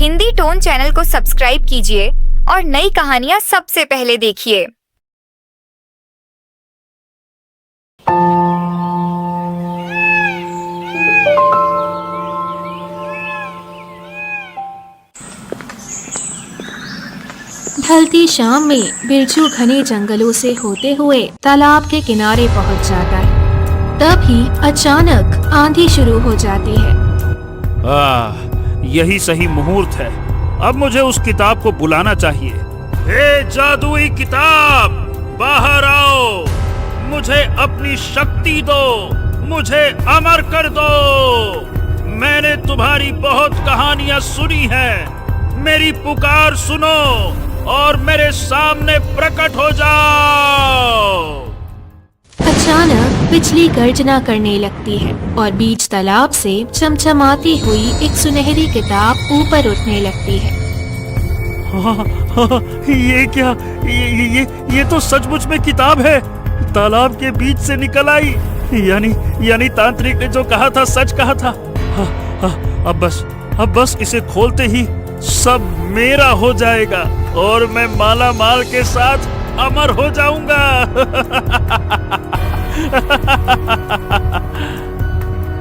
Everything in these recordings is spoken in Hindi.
हिंदी टोन चैनल को सब्सक्राइब कीजिए और नई कहानियाँ सबसे पहले देखिए। ढलती शाम में बिरजू घने जंगलों से होते हुए तालाब के किनारे पहुंच जाता है। तभी अचानक आंधी शुरू हो जाती है। यही सही मुहूर्त है। अब मुझे उस किताब को बुलाना चाहिए। हे जादुई किताब, बाहर आओ। मुझे अपनी शक्ति दो, मुझे अमर कर दो। मैंने तुम्हारी बहुत कहानियां सुनी हैं। मेरी पुकार सुनो और मेरे सामने प्रकट हो जाओ। अचानक बिजली गर्जना करने लगती है और बीच तालाब से चमचमाती हुई एक सुनहरी किताब ऊपर उठने लगती है। ये क्या? ये तो सचमुच में किताब है। तालाब के बीच से निकल आई। यानी तांत्रिक ने जो कहा था सच कहा था। अब बस इसे खोलते ही सब मेरा हो जाएगा और मैं माला माल के साथ अमर हो जाऊंगा।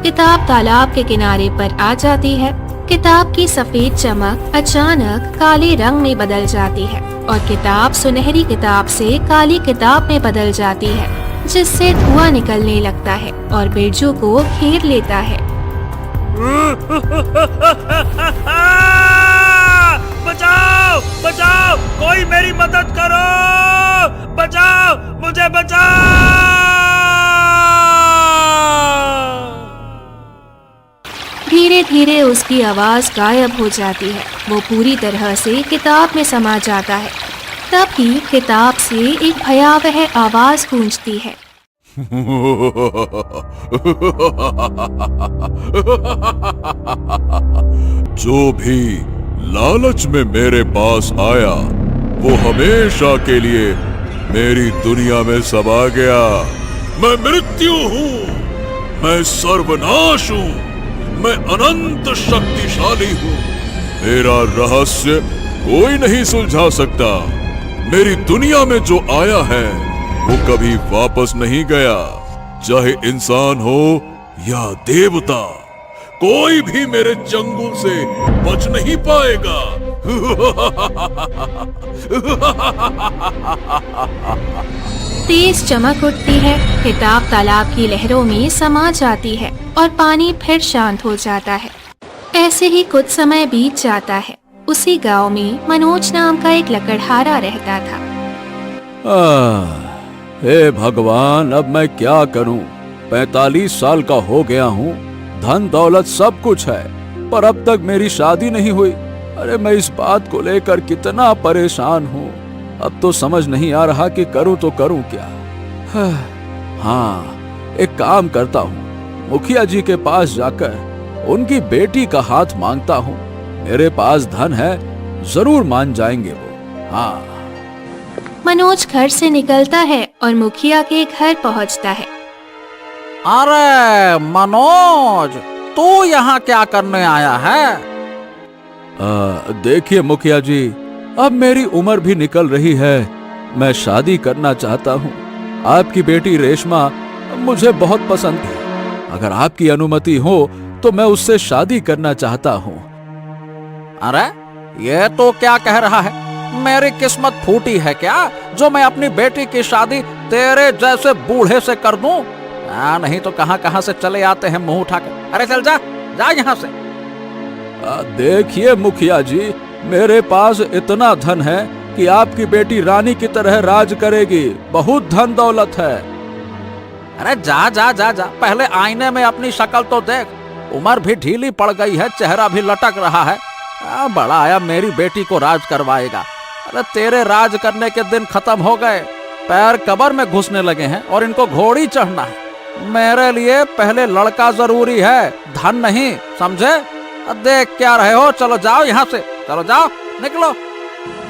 किताब तालाब के किनारे पर आ जाती है। किताब की सफेद चमक अचानक काले रंग में बदल जाती है और किताब सुनहरी किताब से काली किताब में बदल जाती है, जिससे धुआं निकलने लगता है और बिरजू को घेर लेता है। बचाओ, बचाओ, कोई मेरी मदद करो। बचाओ, मुझे बचाओ। धीरे धीरे उसकी आवाज गायब हो जाती है। वो पूरी तरह से किताब में समा जाता है। तभी किताब से एक भयावह आवाज गूंजती है। जो भी लालच में मेरे पास आया वो हमेशा के लिए मेरी दुनिया में समा गया। मैं मृत्यु हूँ, मैं सर्वनाश हूँ, मैं अनंत शक्तिशाली हूँ। मेरा रहस्य कोई नहीं सुलझा सकता। मेरी दुनिया में जो आया है वो कभी वापस नहीं गया। चाहे इंसान हो या देवता, कोई भी मेरे चंगुल से बच नहीं पाएगा। तेज चमक उठती है। किताब तालाब की लहरों में समा जाती है और पानी फिर शांत हो जाता है। ऐसे ही कुछ समय बीत जाता है। उसी गांव में मनोज नाम का एक लकड़हारा रहता था। हे भगवान, अब मैं क्या करूं? 45 साल का हो गया हूं। धन दौलत सब कुछ है, पर अब तक मेरी शादी नहीं हुई। अरे मैं इस बात को लेकर कितना परेशान हूँ। अब तो समझ नहीं आ रहा कि करूँ तो करूँ क्या। हाँ, एक काम करता हूँ, मुखिया जी के पास जाकर उनकी बेटी का हाथ मांगता हूँ। मेरे पास धन है, जरूर मान जाएंगे वो। हाँ। मनोज घर से निकलता है और मुखिया के घर पहुँचता है। अरे मनोज, तू यहाँ क्या करने आया है? देखिए मुखिया जी, अब मेरी उम्र भी निकल रही है। मैं शादी करना चाहता हूँ। आपकी बेटी रेशमा मुझे बहुत पसंद है। अगर आपकी अनुमति हो तो मैं उससे शादी करना चाहता हूँ। अरे ये तो क्या कह रहा है? मेरी किस्मत फूटी है क्या जो मैं अपनी बेटी की शादी तेरे जैसे बूढ़े से कर दूं? नहीं तो कहां से चले आते हैं मुंह उठाकर। अरे चल जा, जा यहाँ से। देखिए मुखिया जी, मेरे पास इतना धन है कि आपकी बेटी रानी की तरह राज करेगी। बहुत धन दौलत है। अरे जा जा जा जा, पहले आईने में अपनी शक्ल तो देख। उम्र भी ढीली पड़ गई है, चेहरा भी लटक रहा है। बड़ा आया मेरी बेटी को राज करवाएगा। अरे तेरे राज करने के दिन खत्म हो गए। पैर कब्र में घुसने लगे हैं और इनको घोड़ी चढ़ना है। मेरे लिए पहले लड़का जरूरी है, धन नहीं, समझे? देख क्या रहे हो? चलो जाओ यहाँ से, चलो जाओ, निकलो।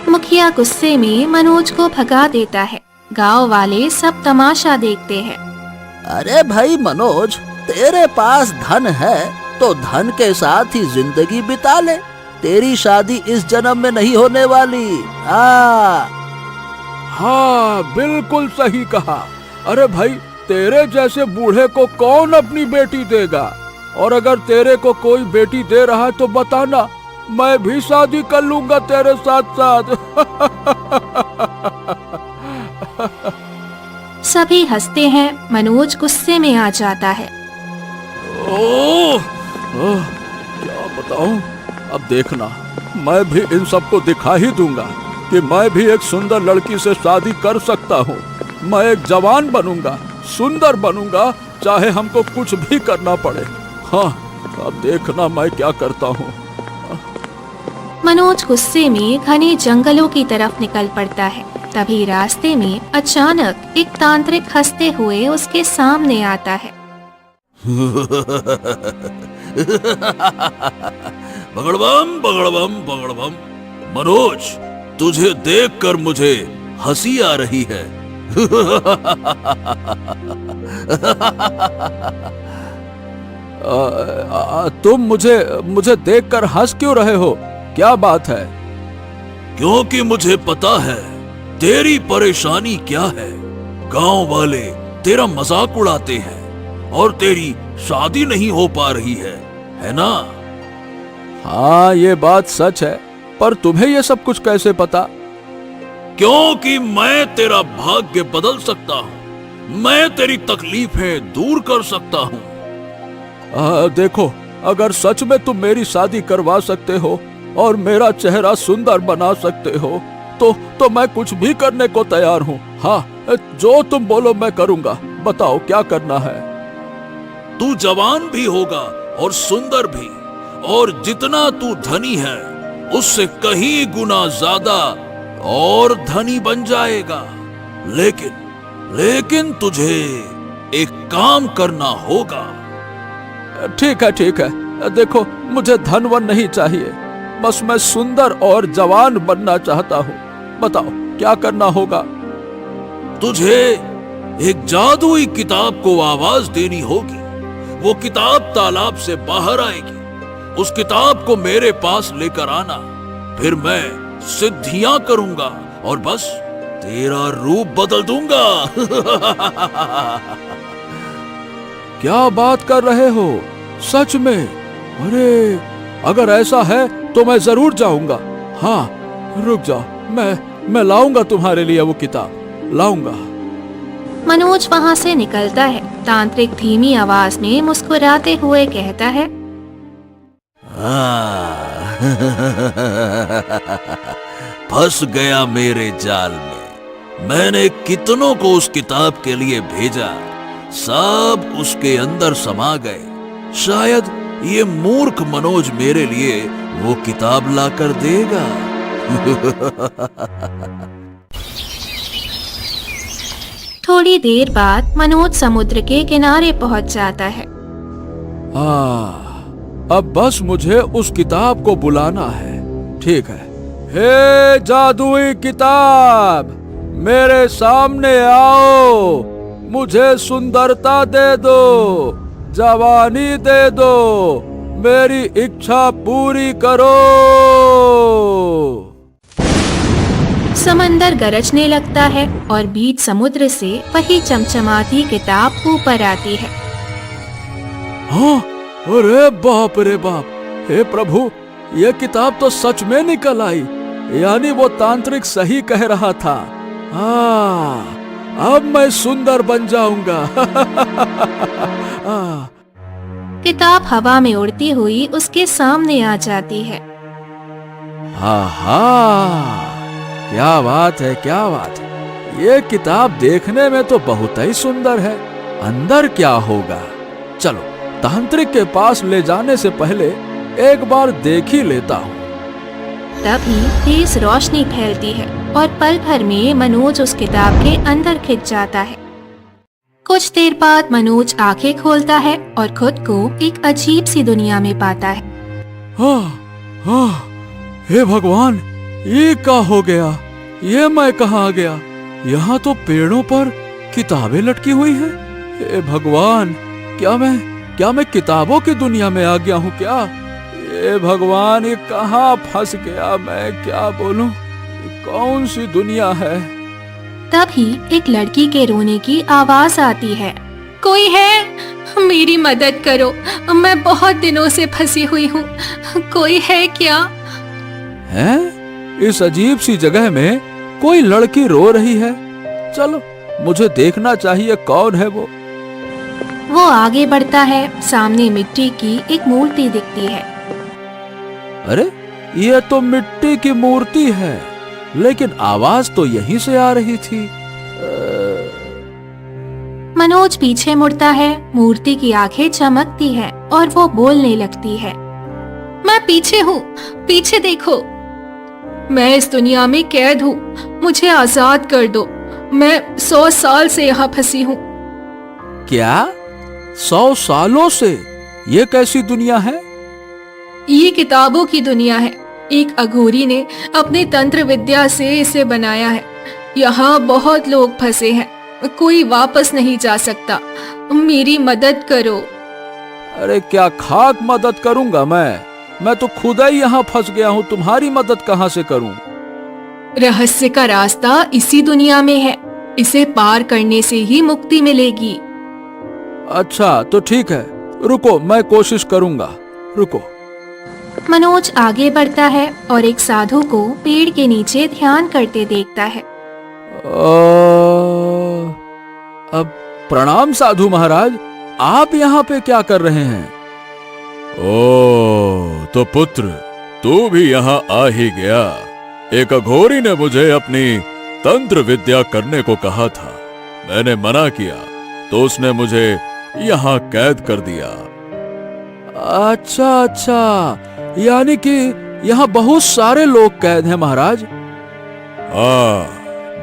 मुखिया गुस्से में मनोज को भगा देता है। गांव वाले सब तमाशा देखते हैं। अरे भाई मनोज, तेरे पास धन है तो धन के साथ ही जिंदगी बिता ले। तेरी शादी इस जन्म में नहीं होने वाली। हाँ, बिल्कुल सही कहा। अरे भाई, तेरे जैसे बूढ़े को कौन अपनी बेटी देगा? और अगर तेरे को कोई बेटी दे रहा है तो बताना, मैं भी शादी कर लूंगा तेरे साथ साथ। सभी हंसते हैं। मनोज गुस्से में आ जाता है। क्या बताऊं? अब देखना, मैं भी इन सबको दिखा ही दूंगा कि मैं भी एक सुंदर लड़की से शादी कर सकता हूँ। मैं एक जवान बनूंगा, सुंदर बनूंगा, चाहे हमको कुछ भी करना पड़े। हाँ, अब देखना मैं क्या करता हूँ। मनोज गुस्से में घने जंगलों की तरफ निकल पड़ता है। तभी रास्ते में अचानक एक तांत्रिक हंसते हुए उसके सामने आता है। पगड़बम पगड़बम पगड़बम। मनोज, तुझे देखकर मुझे हंसी आ रही है। तुम मुझे देखकर हंस क्यों रहे हो? क्या बात है? क्योंकि मुझे पता है तेरी परेशानी क्या है। गांव वाले तेरा मजाक उड़ाते हैं और तेरी शादी नहीं हो पा रही है ना? हाँ, ये बात सच है, पर तुम्हें ये सब कुछ कैसे पता? क्योंकि मैं तेरा भाग्य बदल सकता हूँ। मैं तेरी तकलीफें दूर कर सकता हूँ। देखो, अगर सच में तुम मेरी शादी करवा सकते हो और मेरा चेहरा सुंदर बना सकते हो तो मैं कुछ भी करने को तैयार हूँ। हाँ, जो तुम बोलो मैं करूँगा। बताओ क्या करना है? तू जवान भी होगा और सुंदर भी, और जितना तू धनी है उससे कहीं गुना ज्यादा और धनी बन जाएगा। लेकिन तुझे एक काम करना होगा। ठीक है। देखो, मुझे धन वन नहीं चाहिए, बस मैं सुंदर और जवान बनना चाहता हूँ। बताओ क्या करना होगा? तुझे एक जादुई किताब को आवाज देनी होगी। वो किताब तालाब से बाहर आएगी। उस किताब को मेरे पास लेकर आना, फिर मैं सिद्धियां करूंगा और बस तेरा रूप बदल दूंगा। क्या बात कर रहे हो? सच में? अरे, अगर ऐसा है तो मैं जरूर जाऊंगा। हाँ, रुक जाओ, मैं लाऊंगा तुम्हारे लिए वो किताब, लाऊंगा। मनोज वहाँ से निकलता है। तांत्रिक धीमी आवाज में मुस्कुराते हुए कहता है, फंस गया मेरे जाल में। मैंने कितनों को उस किताब के लिए भेजा, सब उसके अंदर समा गए। शायद ये मूर्ख मनोज मेरे लिए वो किताब लाकर देगा। थोड़ी देर बाद मनोज समुद्र के किनारे पहुंच जाता है। अब बस मुझे उस किताब को बुलाना है। ठीक है। हे जादुई किताब, मेरे सामने आओ। मुझे सुंदरता दे दो, जवानी दे दो, मेरी इच्छा पूरी करो। समंदर गरजने लगता है और बीच समुद्र से वही चमचमाती किताब ऊपर आती है। हाँ, अरे बाप रे बाप! हे प्रभु, ये किताब तो सच में निकल आई। यानी वो तांत्रिक सही कह रहा था। हाँ, अब मैं सुंदर बन जाऊंगा। किताब हवा में उड़ती हुई उसके सामने आ जाती है। हाँ, क्या बात है, क्या बात है। ये किताब देखने में तो बहुत ही सुंदर है। अंदर क्या होगा? चलो, तांत्रिक के पास ले जाने से पहले एक बार देख ही लेता हूँ। तभी तेज रोशनी फैलती है और पल भर में मनोज उस किताब के अंदर खिंच जाता है। कुछ देर बाद मनोज आंखें खोलता है और खुद को एक अजीब सी दुनिया में पाता है। हाँ, हे भगवान, ये क्या हो गया? ये मैं कहाँ आ गया? यहाँ तो पेड़ों पर किताबें लटकी हुई हैं। हे भगवान, क्या मैं किताबों की दुनिया में आ गया हूँ क्या? ये भगवान, ये कहाँ फंस गया, मैं क्या बोलूं, ये कौन सी दुनिया है। तभी एक लड़की के रोने की आवाज आती है। कोई है, मेरी मदद करो, मैं बहुत दिनों से फंसी हुई हूँ, कोई है क्या? हैं? इस अजीब सी जगह में कोई लड़की रो रही है। चलो मुझे देखना चाहिए कौन है वो। वो आगे बढ़ता है। सामने मिट्टी की एक मूर्ति दिखती है। अरे ये तो मिट्टी की मूर्ति है, लेकिन आवाज तो यहीं से आ रही थी। मनोज पीछे मुड़ता है। मूर्ति की आंखें चमकती है और वो बोलने लगती है। मैं पीछे हूँ, पीछे देखो। मैं इस दुनिया में कैद हूँ, मुझे आजाद कर दो। मैं 100 साल से यहाँ फंसी हूँ। क्या 100 सालों से? ये कैसी दुनिया है? ये किताबों की दुनिया है। एक अघोरी ने अपने तंत्र विद्या से इसे बनाया है। यहाँ बहुत लोग फंसे हैं, कोई वापस नहीं जा सकता। मेरी मदद करो। अरे क्या खाक मदद करूंगा मैं तो खुदा ही यहाँ फंस गया हूँ, तुम्हारी मदद कहाँ से करूं? रहस्य का रास्ता इसी दुनिया में है, इसे पार करने से ही मुक्ति मिलेगी। अच्छा तो ठीक है, रुको मैं कोशिश करूंगा, रुको। मनोज आगे बढ़ता है और एक साधु को पेड़ के नीचे ध्यान करते देखता है। अब प्रणाम साधु महाराज, आप यहाँ पे क्या कर रहे हैं? ओ तो पुत्र, तू भी यहाँ आ ही गया। एक अघोरी ने मुझे अपनी तंत्र विद्या करने को कहा था। मैंने मना किया तो उसने मुझे यहाँ कैद कर दिया। अच्छा अच्छा, यानी कि यहाँ बहुत सारे लोग कैद हैं महाराज। हाँ,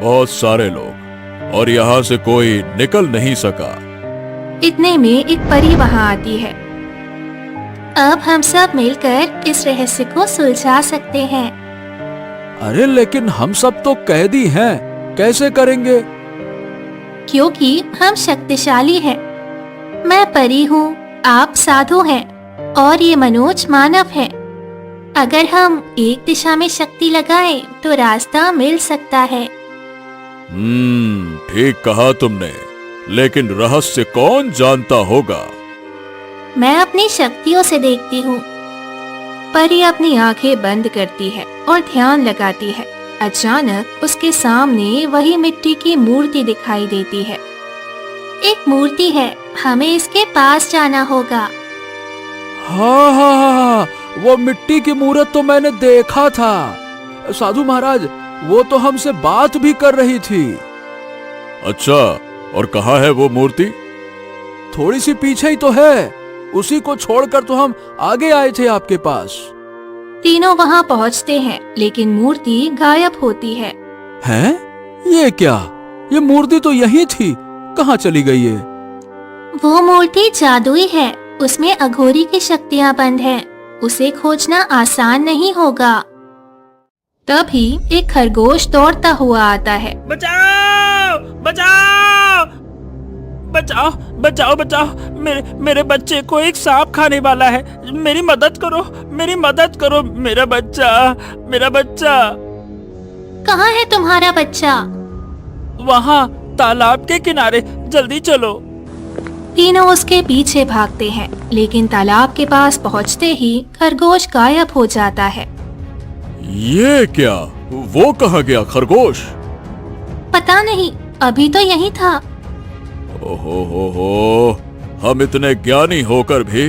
बहुत सारे लोग, और यहाँ से कोई निकल नहीं सका। इतने में एक परी वहाँ आती है। अब हम सब मिलकर इस रहस्य को सुलझा सकते हैं। अरे लेकिन हम सब तो कैदी हैं, कैसे करेंगे? क्योंकि हम शक्तिशाली हैं। मैं परी हूँ, आप साधु हैं और ये मनोज मानव है। अगर हम एक दिशा में शक्ति लगाएं तो रास्ता मिल सकता है। ठीक कहा तुमने, लेकिन रहस्य कौन जानता होगा? मैं अपनी शक्तियों से देखती हूँ। परी अपनी आंखें बंद करती है और ध्यान लगाती है। अचानक उसके सामने वही मिट्टी की मूर्ति दिखाई देती है। एक मूर्ति है, हमें इसके पास जाना होगा। हाँ हाँ हाँ, वो मिट्टी की मूर्त तो मैंने देखा था। साधु महाराज, वो तो हमसे बात भी कर रही थी। अच्छा, और कहाँ है वो मूर्ति? थोड़ी सी पीछे ही तो है, उसी को छोड़कर तो हम आगे आए थे आपके पास। तीनों वहाँ पहुँचते हैं, लेकिन मूर्ति गायब होती है। हैं? ये क्या? ये मूर्ति तो यही थी, कहाँ चली गई है? वो मूर्ति जादुई है, उसमें अघोरी की शक्तियाँ बंद हैं। उसे खोजना आसान नहीं होगा। तभी एक खरगोश दौड़ता हुआ आता है। बचाओ बचाओ बचाओ बचाओ बचाओ, मेरे बच्चे को एक सांप खाने वाला है। मेरी मदद करो, मेरी मदद करो। मेरा बच्चा। कहाँ है तुम्हारा बच्चा? वहाँ तालाब के किनारे, जल्दी चलो। तीनों उसके पीछे भागते हैं, लेकिन तालाब के पास पहुँचते ही खरगोश गायब हो जाता है। ये क्या? वो कहाँ गया खरगोश? पता नहीं, अभी तो यही था। हो, हम इतने ज्ञानी होकर भी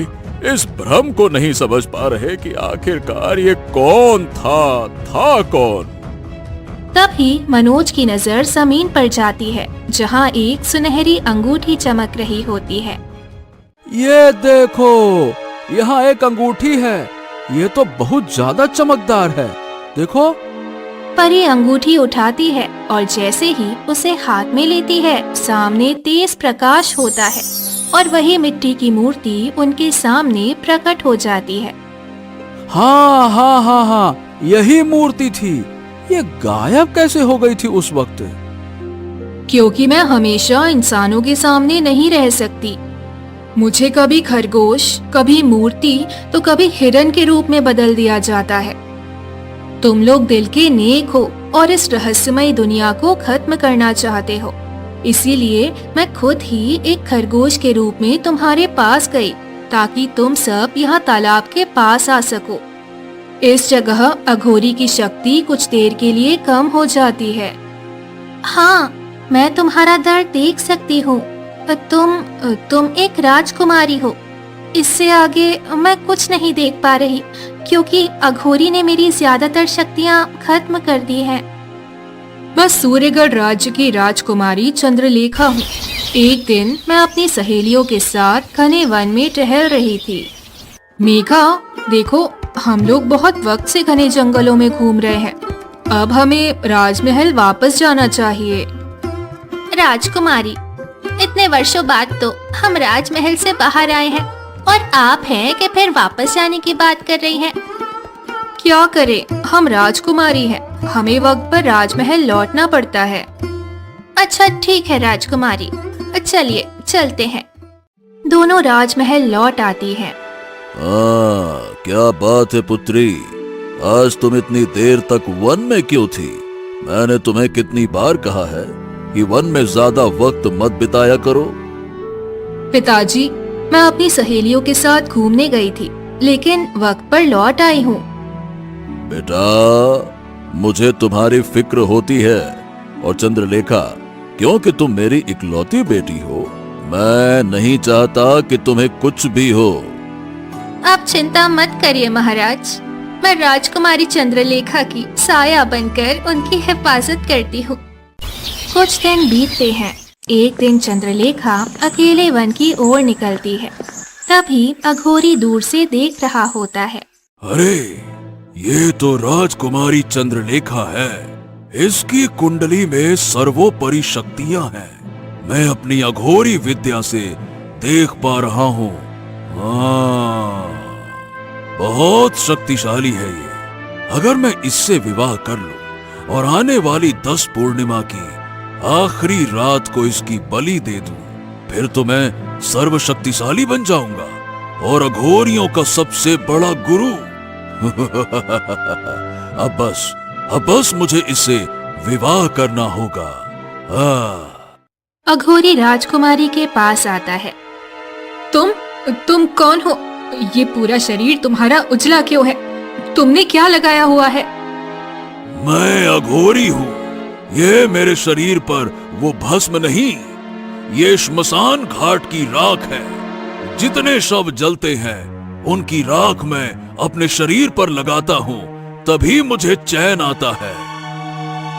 इस भ्रम को नहीं समझ पा रहे कि आखिरकार ये कौन था कौन? तभी मनोज की नजर जमीन पर जाती है, जहाँ एक सुनहरी अंगूठी चमक रही होती है। ये देखो, यहाँ एक अंगूठी है। ये तो बहुत ज्यादा चमकदार है, देखो। परी अंगूठी उठाती है और जैसे ही उसे हाथ में लेती है, सामने तेज प्रकाश होता है और वही मिट्टी की मूर्ति उनके सामने प्रकट हो जाती है। हाँ हाँ हाँ हाँ, यही मूर्ति थी। ये गायब कैसे हो गई थी उस वक्त? क्योंकि मैं हमेशा इंसानों के सामने नहीं रह सकती। मुझे कभी खरगोश, कभी मूर्ति तो कभी हिरन के रूप में बदल दिया जाता है। तुम लोग दिल के नेक हो और इस रहस्यमय दुनिया को खत्म करना चाहते हो, इसीलिए मैं खुद ही एक खरगोश के रूप में तुम्हारे पास गई ताकि तुम सब यहाँ तालाब के पास आ सको। इस जगह अघोरी की शक्ति कुछ देर के लिए कम हो जाती है। हाँ, मैं तुम्हारा दर्द देख सकती हूँ। तुम एक राजकुमारी हो। इससे आगे मैं कुछ नहीं देख पा रही क्योंकि अघोरी ने मेरी ज्यादातर शक्तियाँ खत्म कर दी हैं। मैं सूर्यगढ़ राज्य की राजकुमारी चंद्रलेखा हूँ। एक दिन मैं अपनी सहेलियों के साथ घने वन में टहल रही थी। मेघा, देखो, हम लोग बहुत वक्त से घने जंगलों में घूम रहे हैं। अब हमें राजमहल वापस जाना चाहिए। राजकुमारी, इतने वर्षों बाद तो हम राजमहल से बाहर आए हैं और आप हैं कि फिर वापस जाने की बात कर रही हैं। क्या करें, हम राजकुमारी हैं, हमें वक्त पर राजमहल लौटना पड़ता है। अच्छा ठीक है राजकुमारी, चलिए चलते हैं। दोनों राजमहल लौट आती हैं। क्या बात है पुत्री, आज तुम इतनी देर तक वन में क्यों थी? मैंने तुम्हें कितनी बार कहा है कि वन में ज्यादा वक्त मत बिताया करो। पिताजी, मैं अपनी सहेलियों के साथ घूमने गई थी, लेकिन वक्त पर लौट आई हूँ। बेटा, मुझे तुम्हारी फिक्र होती है, और चंद्रलेखा, क्योंकि तुम मेरी इकलौती बेटी हो, मैं नहीं चाहता कि तुम्हें कुछ भी हो। आप चिंता मत करिए महाराज, मैं राजकुमारी चंद्रलेखा की साया बनकर उनकी हिफाजत करती हूँ। कुछ दिन बीतते हैं। एक दिन चंद्रलेखा अकेले वन की ओर निकलती है। तभी अघोरी दूर से देख रहा होता है। अरे, ये तो राजकुमारी चंद्रलेखा है। इसकी कुंडली में सर्वोपरि शक्तियां हैं। मैं अपनी अघोरी विद्या से देख पा रहा हूँ। बहुत शक्तिशाली है ये। अगर मैं इससे विवाह कर लूं और आने वाली 10 पूर्णिमा की आखिरी रात को इसकी बलि दे दूं, फिर तो मैं सर्वशक्तिशाली बन जाऊंगा और अघोरियों का सबसे बड़ा गुरु। अब बस मुझे इससे विवाह करना होगा। अघोरी राजकुमारी के पास आता है। तुम कौन हो? ये पूरा शरीर तुम्हारा उजला क्यों है? तुमने क्या लगाया हुआ है? मैं अघोरी हूँ। ये मेरे शरीर पर वो भस्म नहीं, ये श्मशान घाट की राख है। जितने शव जलते हैं उनकी राख मैं अपने शरीर पर लगाता हूँ, तभी मुझे चैन आता है।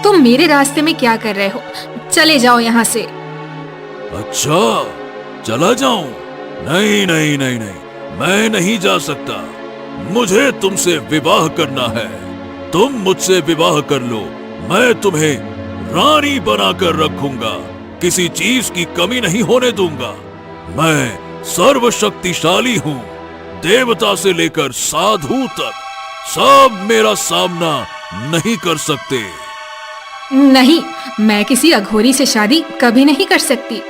तुम मेरे रास्ते में क्या कर रहे हो? चले जाओ यहाँ से। अच्छा, चला जाऊं? नहीं नहीं नहीं नहीं, मैं नहीं जा सकता। मुझे तुमसे विवाह करना है। तुम मुझसे विवाह कर लो, मैं तुम्हें रानी बनाकर रखूंगा। किसी चीज की कमी नहीं होने दूंगा। मैं सर्वशक्तिशाली हूँ। देवता से लेकर साधु तक सब मेरा सामना नहीं कर सकते। नहीं, मैं किसी अघोरी से शादी कभी नहीं कर सकती।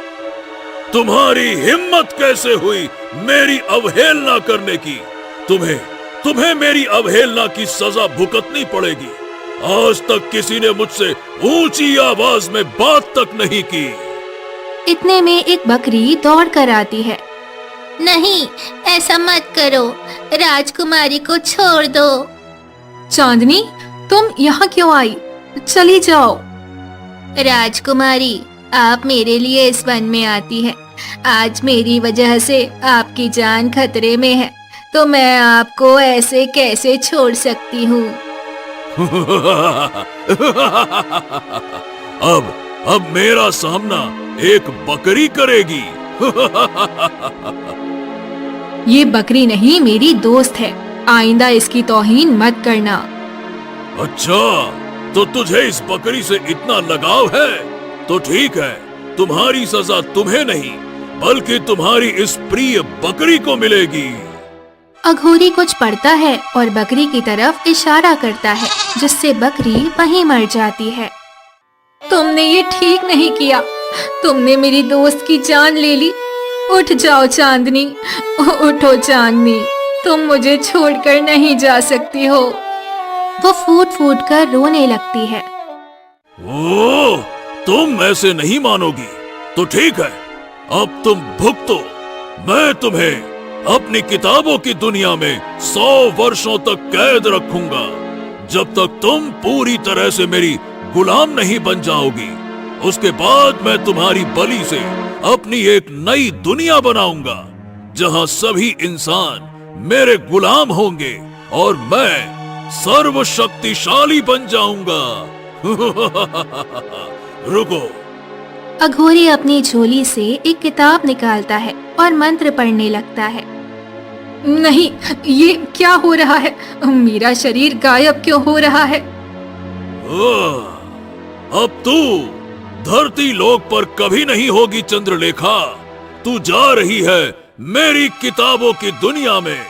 तुम्हारी हिम्मत कैसे हुई मेरी अवहेलना करने की? तुम्हें मेरी अवहेलना की सजा भुगतनी पड़ेगी। आज तक किसी ने मुझसे ऊंची आवाज में बात तक नहीं की। इतने में एक बकरी दौड़ कर आती है। नहीं, ऐसा मत करो, राजकुमारी को छोड़ दो। चांदनी, तुम यहाँ क्यों आई? चली जाओ। राजकुमारी, आप मेरे लिए इस वन में आती हैं। आज मेरी वजह से आपकी जान खतरे में है, तो मैं आपको ऐसे कैसे छोड़ सकती हूँ? अब मेरा सामना एक बकरी करेगी। ये बकरी नहीं, मेरी दोस्त है। आइंदा इसकी तौहीन मत करना। अच्छा, तो तुझे इस बकरी से इतना लगाव है? तो ठीक है, तुम्हारी सजा तुम्हें नहीं बल्कि तुम्हारी इस प्रिय बकरी को मिलेगी। अघोरी कुछ पढ़ता है और बकरी की तरफ इशारा करता है, जिससे बकरी वहीं मर जाती है। तुमने ये ठीक नहीं किया। तुमने मेरी दोस्त की जान ले ली। उठ जाओ चांदनी, उठो चांदनी, तुम मुझे छोड़कर नहीं जा सकती हो। वो फूट फूट कर रोने लगती है। ओ, तुम ऐसे नहीं मानोगी तो ठीक है, अब तुम भुगतो। मैं तुम्हें अपनी किताबों की दुनिया में 100 वर्षों तक कैद रखूंगा, जब तक तुम पूरी तरह से मेरी गुलाम नहीं बन जाओगी। उसके बाद मैं तुम्हारी बलि से अपनी एक नई दुनिया बनाऊंगा, जहां सभी इंसान मेरे गुलाम होंगे और मैं सर्वशक्तिशाली बन जाऊंगा। रुको। अघोरी अपनी झोली से एक किताब निकालता है और मंत्र पढ़ने लगता है। नहीं, ये क्या हो रहा है? मेरा शरीर गायब क्यों हो रहा है? अब तू धरती लोक पर कभी नहीं होगी चंद्रलेखा। तू जा रही है मेरी किताबों की दुनिया में,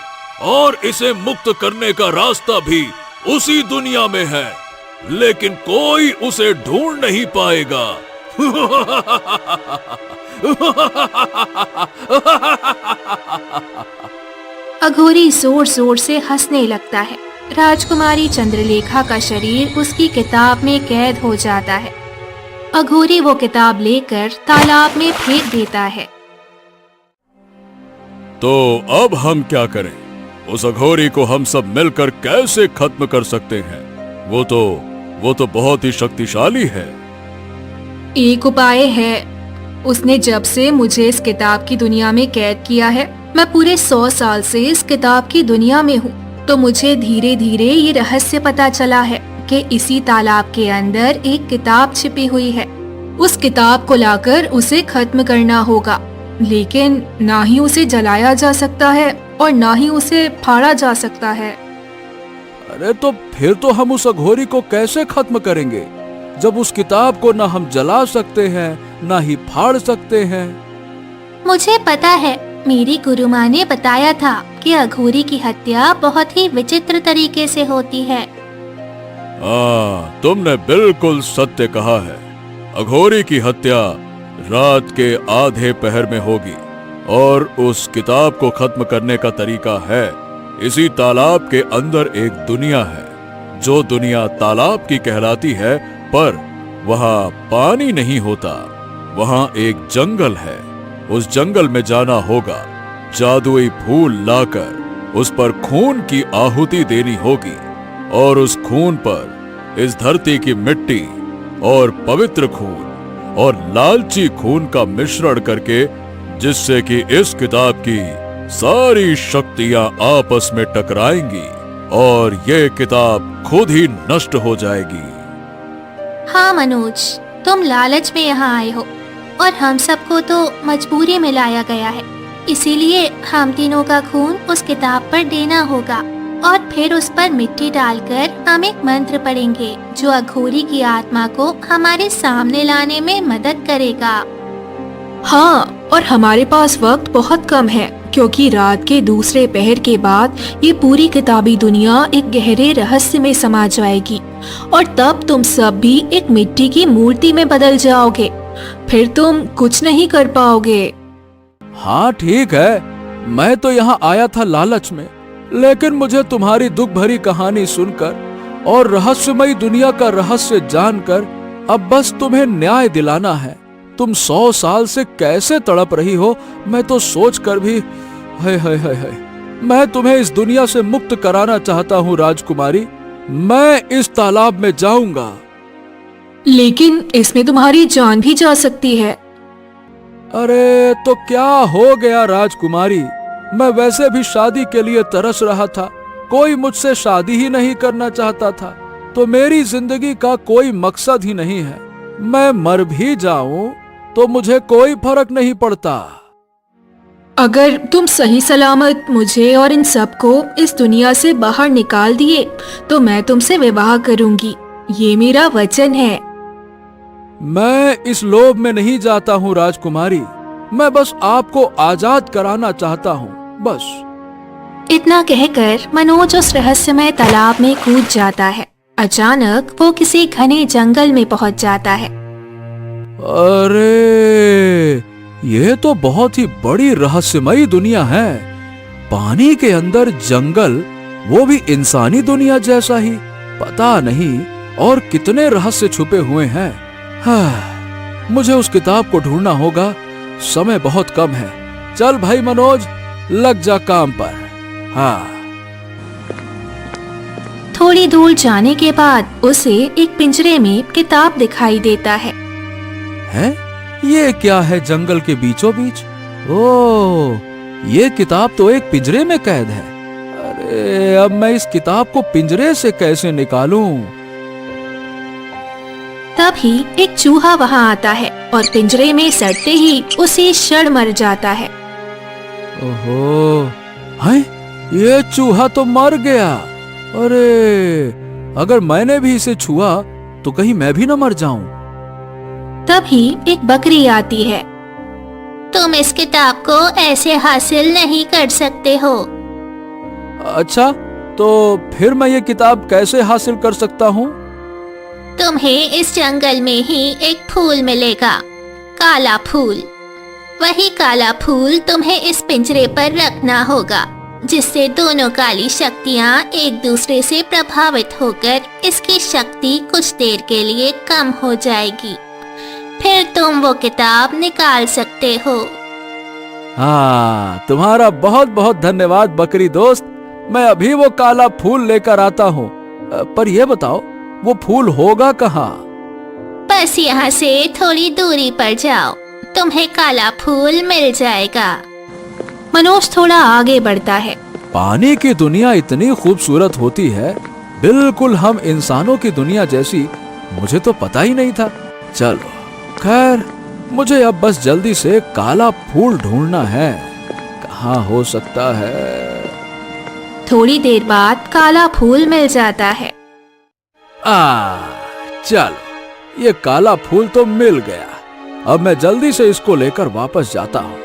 और इसे मुक्त करने का रास्ता भी उसी दुनिया में है, लेकिन कोई उसे ढूंढ नहीं पाएगा। अघोरी जोर जोर से हंसने लगता है। राजकुमारी चंद्रलेखा का शरीर उसकी किताब में कैद हो जाता है। अघोरी वो किताब लेकर तालाब में फेंक देता है। तो अब हम क्या करें? उस अघोरी को हम सब मिलकर कैसे खत्म कर सकते हैं? वो तो बहुत ही शक्तिशाली है। एक उपाय है। उसने जब से मुझे इस किताब की दुनिया में कैद किया है, मैं पूरे 100 साल से इस किताब की दुनिया में हूँ, तो मुझे धीरे धीरे ये रहस्य पता चला है कि इसी तालाब के अंदर एक किताब छिपी हुई है। उस किताब को लाकर उसे खत्म करना होगा, लेकिन ना ही उसे जलाया जा सकता है और ना ही उसे फाड़ा जा सकता है। अरे तो फिर तो हम उस अघोरी को कैसे खत्म करेंगे, जब उस किताब को ना हम जला सकते हैं ना ही फाड़ सकते हैं? मुझे पता है, मेरी गुरु माँ ने बताया था कि अघोरी की हत्या बहुत ही विचित्र तरीके से होती है। तुमने बिल्कुल सत्य कहा है। अघोरी की हत्या रात के आधे पहर में होगी, और उस किताब को खत्म करने का तरीका है, इसी तालाब के अंदर एक दुनिया है, जो दुनिया तालाब की कहलाती है, पर वहाँ पानी नहीं होता। वहाँ एक जंगल है। उस जंगल में जाना होगा, जादुई फूल लाकर उस पर खून की आहुति देनी होगी, और उस खून पर इस धरती की मिट्टी और पवित्र खून और लालची खून का मिश्रण करके, जिससे कि इस किताब की सारी शक्तियां आपस में टकराएंगी और ये किताब खुद ही नष्ट हो जाएगी। हाँ मनोज, तुम लालच में यहाँ आए हो और हम सबको तो मजबूरी में लाया गया है, इसीलिए हम तीनों का खून उस किताब पर देना होगा और फिर उस पर मिट्टी डालकर हम एक मंत्र पढ़ेंगे जो अघोरी की आत्मा को हमारे सामने लाने में मदद करेगा। हाँ, और हमारे पास वक्त बहुत कम है, क्योंकि रात के दूसरे पहर के बाद ये पूरी किताबी दुनिया एक गहरे रहस्य में समा जाएगी और तब तुम सब भी एक मिट्टी की मूर्ति में बदल जाओगे। फिर तुम कुछ नहीं कर पाओगे। हाँ ठीक है, मैं तो यहाँ आया था लालच में, लेकिन मुझे तुम्हारी दुख भरी कहानी सुनकर और रहस्यमयी दुनिया का रहस्य जानकर अब बस तुम्हें न्याय दिलाना है। तुम 100 साल से कैसे तड़प रही हो, मैं तो सोच कर भी हाय। मैं तुम्हें इस दुनिया से मुक्त कराना चाहता हूँ राजकुमारी। मैं इस तालाब में जाऊंगा। लेकिन इसमें तुम्हारी जान भी जा सकती है। अरे तो क्या हो गया राजकुमारी, मैं वैसे भी शादी के लिए तरस रहा था। कोई मुझसे शादी ही नहीं करना चाहता था, तो मेरी जिंदगी का कोई मकसद ही नहीं है। मैं मर भी जाऊं तो मुझे कोई फर्क नहीं पड़ता। अगर तुम सही सलामत मुझे और इन सबको इस दुनिया से बाहर निकाल दिए तो मैं तुमसे विवाह करूंगी, ये मेरा वचन है। मैं इस लोभ में नहीं जाता हूँ राजकुमारी, मैं बस आपको आजाद कराना चाहता हूँ, बस। इतना कहकर मनोज उस रहस्यमय तालाब में कूद जाता है। अचानक वो किसी घने जंगल में पहुंच जाता है। अरे ये तो बहुत ही बड़ी रहस्यमयी दुनिया है। पानी के अंदर जंगल, वो भी इंसानी दुनिया जैसा ही। पता नहीं और कितने रहस्य छुपे हुए हैं। हाँ, मुझे उस किताब को ढूंढना होगा। समय बहुत कम है। चल भाई मनोज, लग जा काम पर। हाँ। थोड़ी दूर जाने के बाद उसे एक पिंजरे में किताब दिखाई देता है। हैं? ये क्या है जंगल के बीचों बीच? ओह, ये किताब तो एक पिंजरे में कैद है। अरे अब मैं इस किताब को पिंजरे से कैसे निकालूं? तभी एक चूहा वहां आता है और पिंजरे में सटते ही उसे क्षण मर जाता है। ओहो, हैं? ये चूहा तो मर गया। अरे, अगर मैंने भी इसे छुआ तो कहीं मैं भी न मर जाऊं। तभी एक बकरी आती है। तुम इस किताब को ऐसे हासिल नहीं कर सकते हो। अच्छा, तो फिर मैं ये किताब कैसे हासिल कर सकता हूँ? तुम्हें इस जंगल में ही एक फूल मिलेगा, काला फूल। वही काला फूल तुम्हें इस पिंजरे पर रखना होगा, जिससे दोनों काली शक्तियाँ एक दूसरे से प्रभावित होकर इसकी शक्ति कुछ देर के लिए कम हो जाएगी। फिर तुम वो किताब निकाल सकते हो। हाँ, तुम्हारा बहुत बहुत धन्यवाद बकरी दोस्त। मैं अभी वो काला फूल लेकर आता हूँ। पर यह बताओ, वो फूल होगा कहाँ? बस यहाँ से थोड़ी दूरी पर जाओ, तुम्हें काला फूल मिल जाएगा। मनोज थोड़ा आगे बढ़ता है। पानी की दुनिया इतनी खूबसूरत होती है, बिल्कुल हम इंसानों की दुनिया जैसी। मुझे तो पता ही नहीं था। चलो खैर, मुझे अब बस जल्दी से काला फूल ढूंढना है। कहाँ हो सकता है? थोड़ी देर बाद काला फूल मिल जाता है। चलो, ये काला फूल तो मिल गया। अब मैं जल्दी से इसको लेकर वापस जाता हूँ।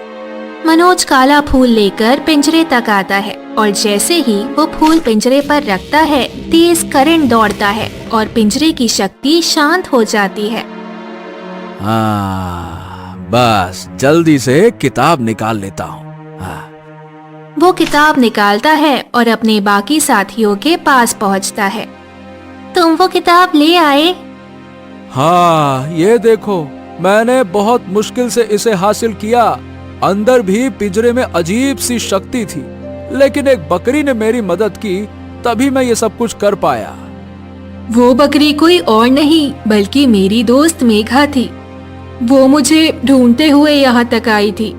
मनोज काला फूल लेकर पिंजरे तक आता है और जैसे ही वो फूल पिंजरे पर रखता है, तेज करंट दौड़ता है और पिंजरे की शक्ति शांत हो जाती है। हाँ, बस जल्दी से किताब निकाल लेता हूँ। हाँ। वो किताब निकालता है और अपने बाकी साथियों के पास पहुँचता है। तुम वो किताब ले आए? हाँ, ये देखो, मैंने बहुत मुश्किल से इसे हासिल किया। अंदर भी पिंजरे में अजीब सी शक्ति थी, लेकिन एक बकरी ने मेरी मदद की, तभी मैं ये सब कुछ कर पाया। वो बकरी कोई और नहीं बल्कि मेरी दोस्त मेघा थी। वो मुझे ढूंढते हुए यहाँ तक आई थी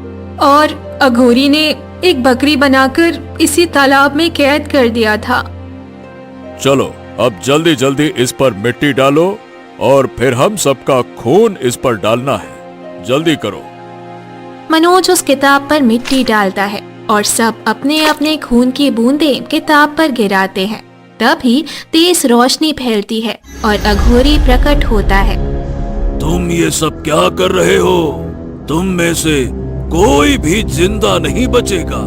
और अघोरी ने एक बकरी बनाकर इसी तालाब में कैद कर दिया था। चलो अब जल्दी जल्दी इस पर मिट्टी डालो और फिर हम सबका खून इस पर डालना है। जल्दी करो। मनोज उस किताब पर मिट्टी डालता है और सब अपने अपने खून की बूंदें किताब पर गिराते हैं। तभी तेज रोशनी फैलती है और अघोरी प्रकट होता है। तुम ये सब क्या कर रहे हो? तुम में से कोई भी जिंदा नहीं बचेगा।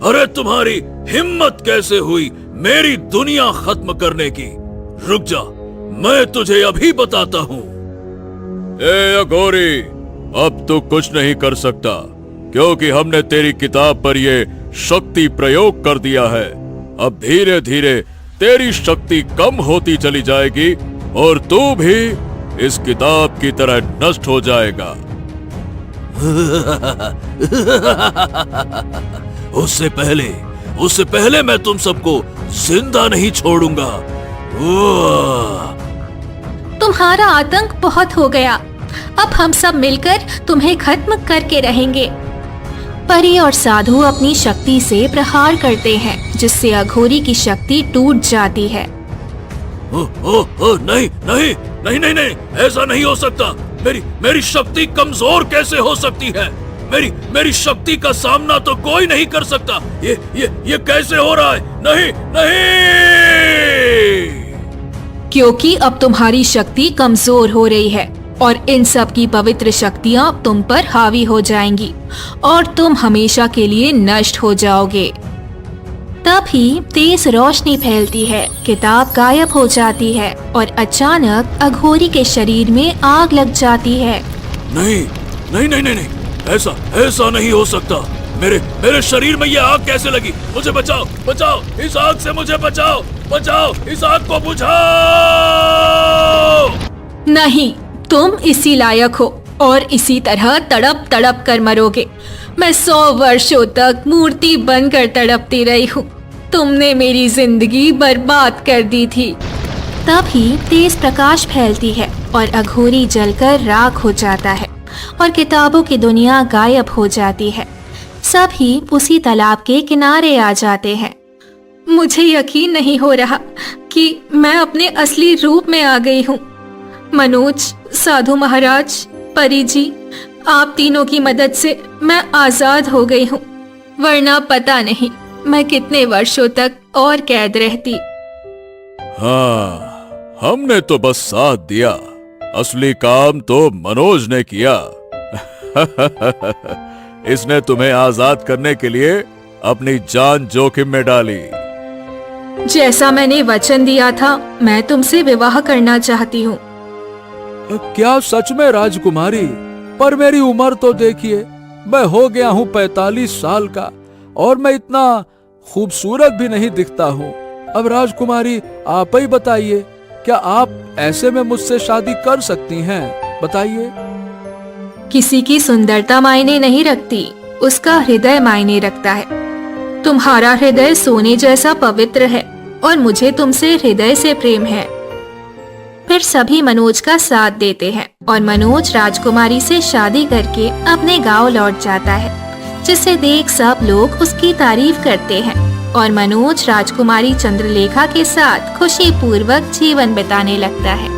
अरे तुम्हारी हिम्मत कैसे हुई मेरी दुनिया खत्म करने की? रुक जा, मैं तुझे अभी बताता हूँ। ए अघोरी, अब तू कुछ नहीं कर सकता, क्योंकि हमने तेरी किताब पर ये शक्ति प्रयोग कर दिया है। अब धीरे धीरे तेरी शक्ति कम होती चली जाएगी और तू भी इस किताब की तरह नष्ट हो जाएगा। उससे पहले मैं तुम सबको जिंदा नहीं छोड़ूंगा। तुम्हारा आतंक बहुत हो गया। अब हम सब मिलकर तुम्हें खत्म करके रहेंगे। परी और साधु अपनी शक्ति से प्रहार करते हैं, जिससे अघोरी की शक्ति टूट जाती है। नहीं नहीं नहीं नहीं नहीं, ऐसा नहीं हो सकता। मेरी शक्ति कमजोर कैसे हो सकती है? मेरी शक्ति का सामना तो कोई नहीं कर सकता। ये कैसे हो रहा है? नहीं नहीं, क्योंकि अब तुम्हारी शक्ति कमजोर हो रही है और इन सब की पवित्र शक्तियाँ तुम पर हावी हो जाएंगी और तुम हमेशा के लिए नष्ट हो जाओगे। तभी तेज रोशनी फैलती है, किताब गायब हो जाती है और अचानक अघोरी के शरीर में आग लग जाती है। नहीं नहीं नहीं नहीं, ऐसा ऐसा नहीं हो सकता। मेरे शरीर में ये आग कैसे लगी? मुझे बचाओ, बचाओ, इस आग से मुझे बचाओ, बचाओ, इस आग को बुझाओ। नहीं, तुम इसी लायक हो और इसी तरह तड़प तड़प कर मरोगे। मैं 100 वर्षों तक मूर्ति बनकर तड़पती रही हूँ। तुमने मेरी जिंदगी बर्बाद कर दी थी। तभी तेज प्रकाश फैलती है और अघोरी जलकर राख हो जाता है और किताबों की दुनिया गायब हो जाती है। सभी उसी तालाब के किनारे आ जाते हैं। मुझे यकीन नहीं हो रहा कि मैं अपने असली रूप में आ गई हूँ। मनोज, साधु महाराज, परी जी, आप तीनों की मदद से मैं आजाद हो गई हूँ, वरना पता नहीं मैं कितने वर्षों तक और कैद रहती। हाँ, हमने तो बस साथ दिया, असली काम तो मनोज ने किया। इसने तुम्हें आजाद करने के लिए अपनी जान जोखिम में डाली। जैसा मैंने वचन दिया था, मैं तुमसे विवाह करना चाहती हूँ। क्या सच में राजकुमारी? पर मेरी उम्र तो देखिए, मैं हो गया हूँ 45 साल का और मैं इतना खूबसूरत भी नहीं दिखता हूँ। अब राजकुमारी आप ही बताइए, क्या आप ऐसे में मुझसे शादी कर सकती हैं? बताइए। किसी की सुंदरता मायने नहीं रखती, उसका हृदय मायने रखता है। तुम्हारा हृदय सोने जैसा पवित्र है और मुझे तुमसे हृदय से प्रेम है। फिर सभी मनोज का साथ देते हैं और मनोज राजकुमारी से शादी करके अपने गांव लौट जाता है, जिसे देख सब लोग उसकी तारीफ करते हैं और मनोज राजकुमारी चंद्रलेखा के साथ खुशी पूर्वक जीवन बिताने लगता है।